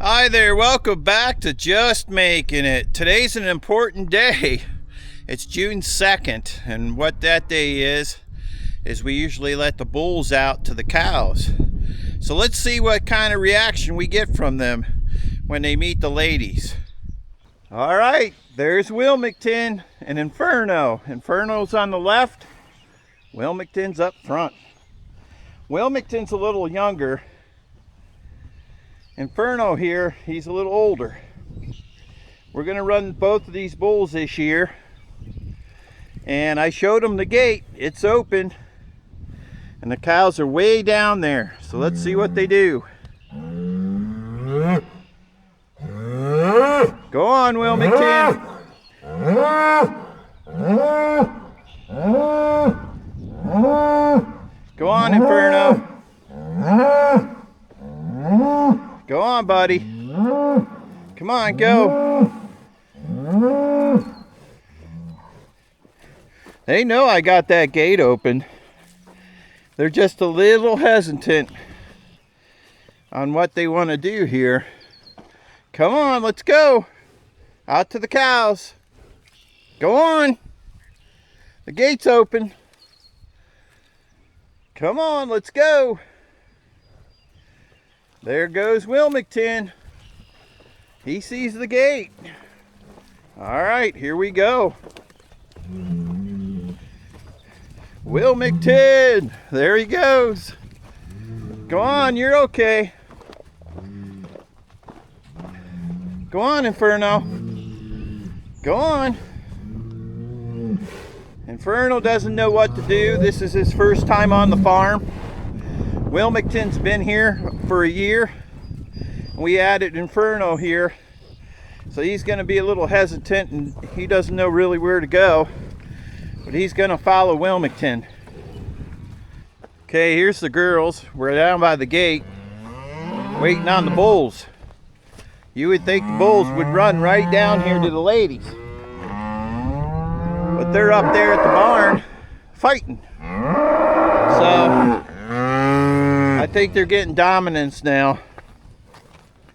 Hi there, welcome back to Just Making It. Today's an important day. It's June 2nd, and what that day is we usually let the bulls out to the cows. So let's see what kind of reaction we get from them when they meet the ladies. All right, there's Wilmington and Inferno. Inferno's on the left, Wilmington's up front. Wilmington's a little younger. Inferno here, he's a little older. We're gonna run both of these bulls this year. And I showed them the gate, it's open. And the cows are way down there. So let's see what they do. Go on, Wilmington. Go on, Inferno. Go on, buddy. Come on, go. They know I got that gate open. They're just a little hesitant on what they want to do here. Come on, let's go. Out to the cows. Go on. The gate's open. Come on, let's go. There goes Wilmington. He sees the gate. All right, here we go. Wilmington, there he goes. Go on, you're okay. Go on, Inferno. Go on. Inferno doesn't know what to do. This is his first time on the farm. Wilmington's been here for a year. We added Inferno here. So he's going to be a little hesitant and he doesn't know really where to go. But he's going to follow Wilmington. Okay, here's the girls. We're down by the gate waiting on the bulls. You would think the bulls would run right down here to the ladies. But they're up there at the barn fighting. So I think they're getting dominance now.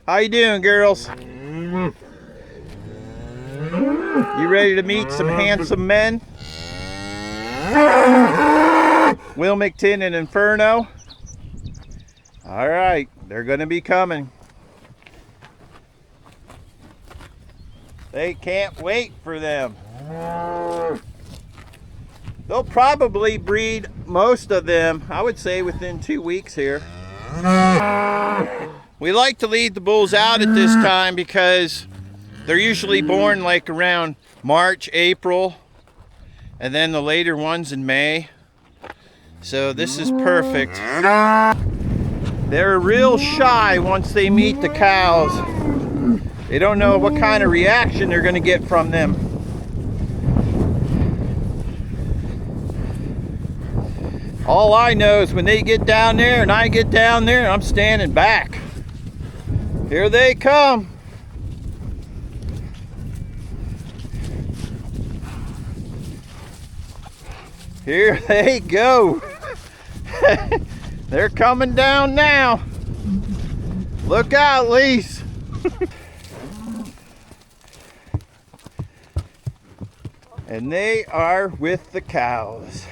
How you doing, girls? You ready to meet some handsome men? Wilmington and Inferno. All right, they're gonna be coming. They can't wait for them. They'll probably breed most of them, I would say, within 2 weeks here. We like to lead the bulls out at this time because they're usually born like around March, April, and then the later ones in May. So this is perfect. They're real shy once they meet the cows. They don't know what kind of reaction they're going to get from them. All I know is when they get down there and I get down there, I'm standing back. Here they come. Here they go. They're coming down now. Look out, Lise. And they are with the cows.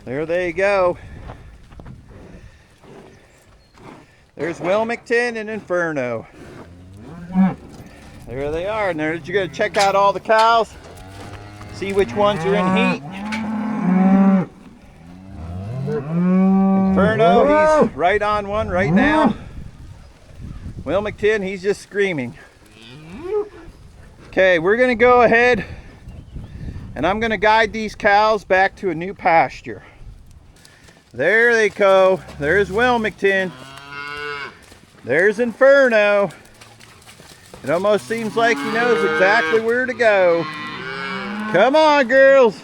There they go. There's Wilmington and Inferno. There they are. And you're going to check out all the cows. See which ones are in heat. Inferno, he's right on one right now. Wilmington, he's just screaming. Okay, we're going to go ahead and I'm going to guide these cows back to a new pasture. There they go. There's Wilmington. There's Inferno. It almost seems like he knows exactly where to go. Come on, girls.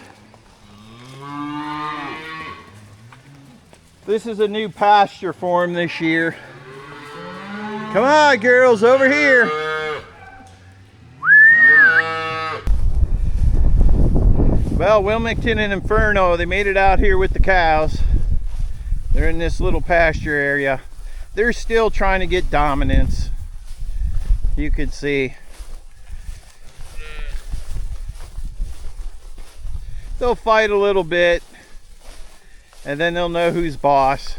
This is a new pasture for him this year. Come on, girls, over here. Well, Wilmington and Inferno, they made it out here with the cows. They're in this little pasture area. they're still trying to get dominance. You can see they'll fight a little bit, and then they'll know who's boss.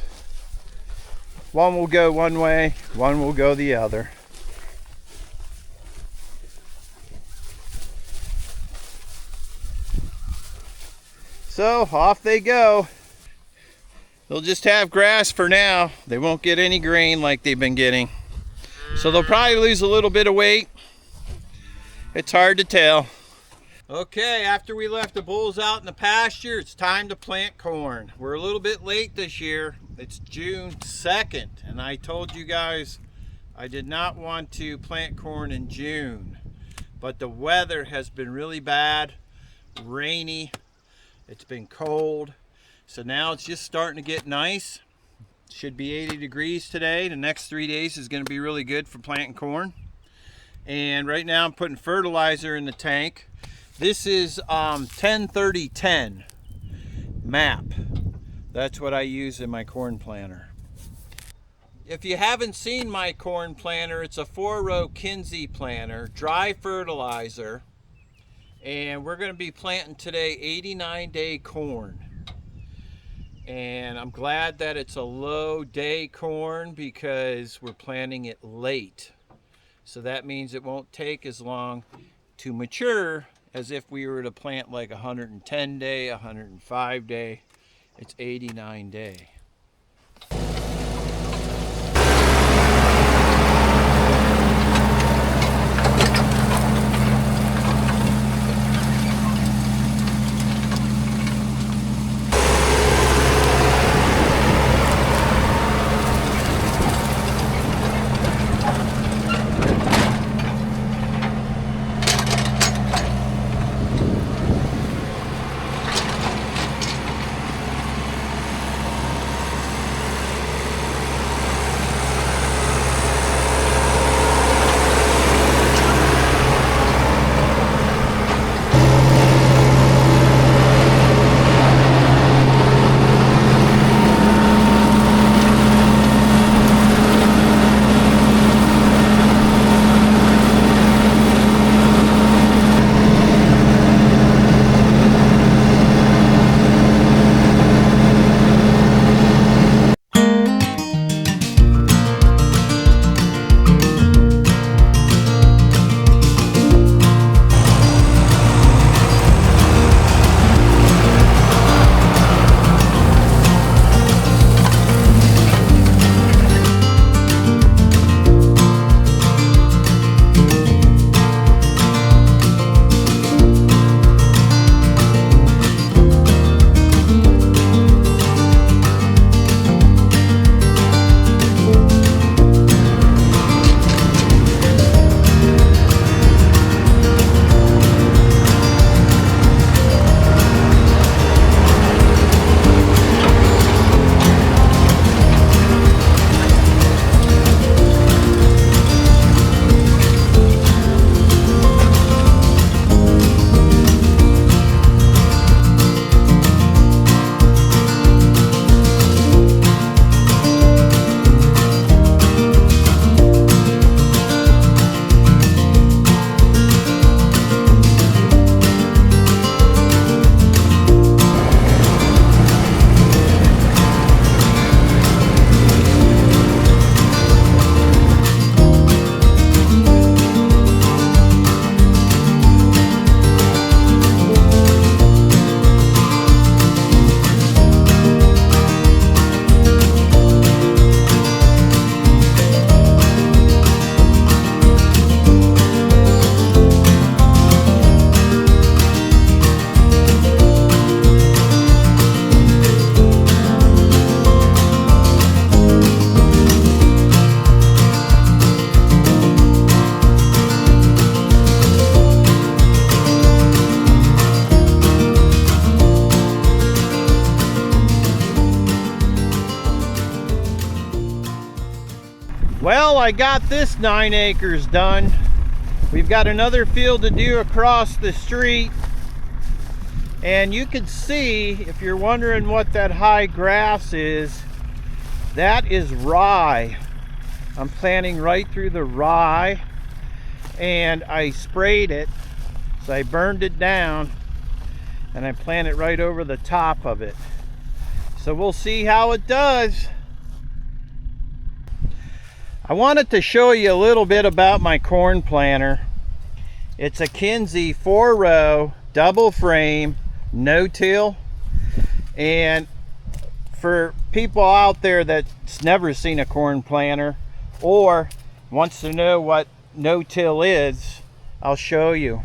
One will go one way, one will go the other. So off they go. They'll just have grass for now. They won't get any grain like they've been getting. So they'll probably lose a little bit of weight. It's hard to tell. Okay, after we left the bulls out in the pasture, it's time to plant corn. We're a little bit late this year. It's June 2nd, and I told you guys I did not want to plant corn in June. But the weather has been really bad, rainy. It's been cold, so now it's just starting to get nice. Should be 80 degrees today. The next 3 days is going to be really good for planting corn. And right now I'm putting fertilizer in the tank. This is 10-30-10 MAP. That's what I use in my corn planter. If you haven't seen my corn planter, it's a 4-row Kinsey planter, dry fertilizer. And we're going to be planting today 89-day corn. And I'm glad that it's a low day corn because we're planting it late. So that means it won't take as long to mature as if we were to plant like 110 day, 105 day. It's 89 day. Well, I got this 9 acres done. We've got another field to do across the street. And you can see, if you're wondering what that high grass is, that is rye. I'm planting right through the rye, and I sprayed it, so I burned it down, and I plant it right over the top of it. So we'll see how it does. I wanted to show you a little bit about my corn planter. It's a Kinze 4-row double frame no-till, and for people out there that's never seen a corn planter or wants to know what no-till is, I'll show you.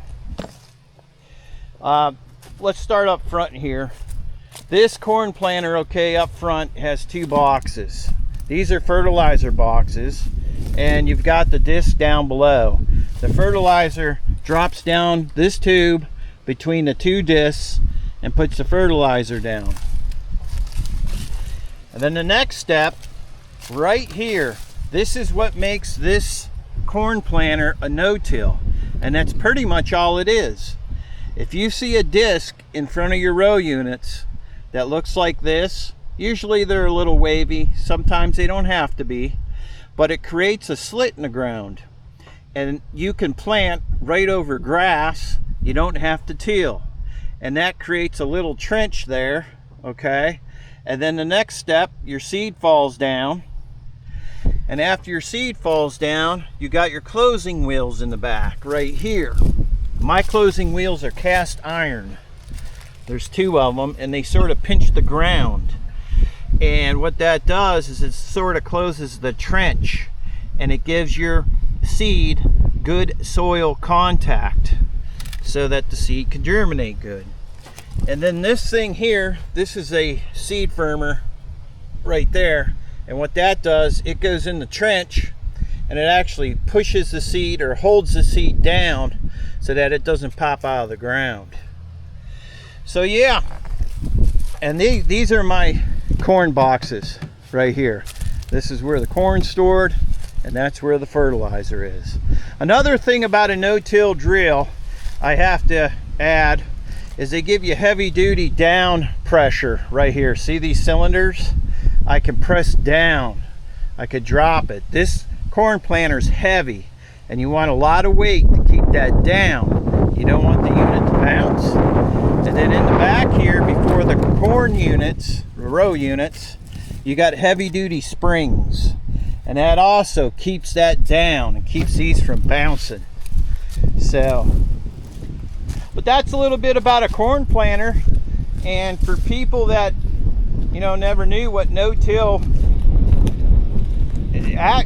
Let's start up front here. This corn planter, okay, up front has 2 boxes. These are fertilizer boxes, and you've got the disc down below. The fertilizer drops down this tube between the 2 discs and puts the fertilizer down. And then the next step, right here, this is what makes this corn planter a no-till, and that's pretty much all it is. If you see a disc in front of your row units that looks like this, usually they're a little wavy, sometimes they don't have to be, but it creates a slit in the ground, and you can plant right over grass. You don't have to till, and that creates a little trench there, okay? And then the next step, your seed falls down, and after your seed falls down, you got your closing wheels in the back right here. My closing wheels are cast iron. There's 2 of them, and they sort of pinch the ground. And what that does is it sort of closes the trench, and it gives your seed good soil contact so that the seed can germinate good. And then this thing here, this is a seed firmer right there, and what that does, it goes in the trench and it actually pushes the seed or holds the seed down so that it doesn't pop out of the ground. So yeah, and these are my corn boxes right here. This is where the corn's stored, and that's where the fertilizer is. Another thing about a no-till drill I have to add is they give you heavy duty down pressure right here. See these cylinders? I can press down, I could drop it. This corn planter's heavy, and you want a lot of weight to keep that down. You don't want the unit to bounce. And then in the back here, before the corn units, row units, you got heavy duty springs, and that also keeps that down and keeps these from bouncing. So, but that's a little bit about a corn planter. And for people that, you know, never knew what no-till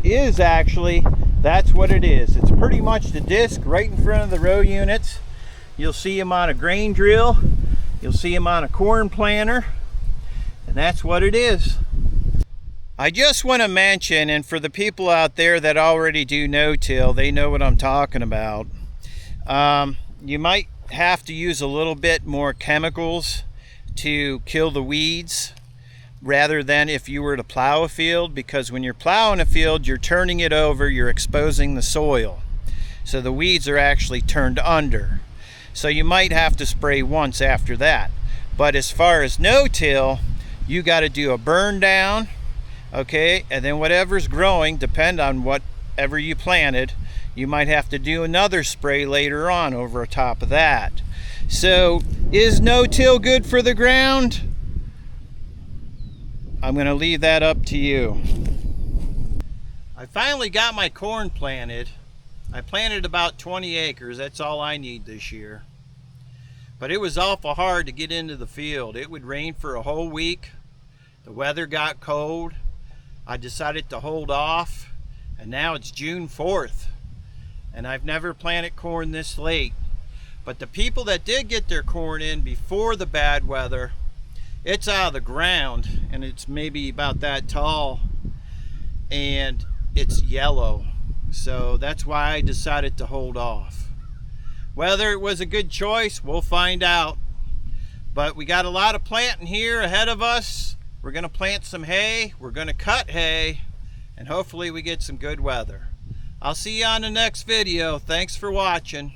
is, actually, that's what it is. It's pretty much the disc right in front of the row units. You'll see them on a grain drill, you'll see them on a corn planter, and that's what it is. I just want to mention, and for the people out there that already do no-till, they know what I'm talking about. You might have to use a little bit more chemicals to kill the weeds rather than if you were to plow a field, because when you're plowing a field, you're turning it over, you're exposing the soil, so the weeds are actually turned under. So you might have to spray once after that. But as far as no-till, you got to do a burn down, okay, and then whatever's growing, depend on whatever you planted, you might have to do another spray later on over top of that. So is no-till good for the ground? I'm going to leave that up to you. I finally got my corn planted. I planted about 20 acres. That's all I need this year. But it was awful hard to get into the field. It would rain for a whole week. The weather got cold. I decided to hold off, and now it's June 4th. And I've never planted corn this late. But the people that did get their corn in before the bad weather, it's out of the ground, and it's maybe about that tall, and it's yellow. So that's why I decided to hold off. Whether it was a good choice, we'll find out. But we got a lot of planting here ahead of us. We're going to plant some hay, we're going to cut hay, and hopefully we get some good weather. I'll see you on the next video. Thanks for watching.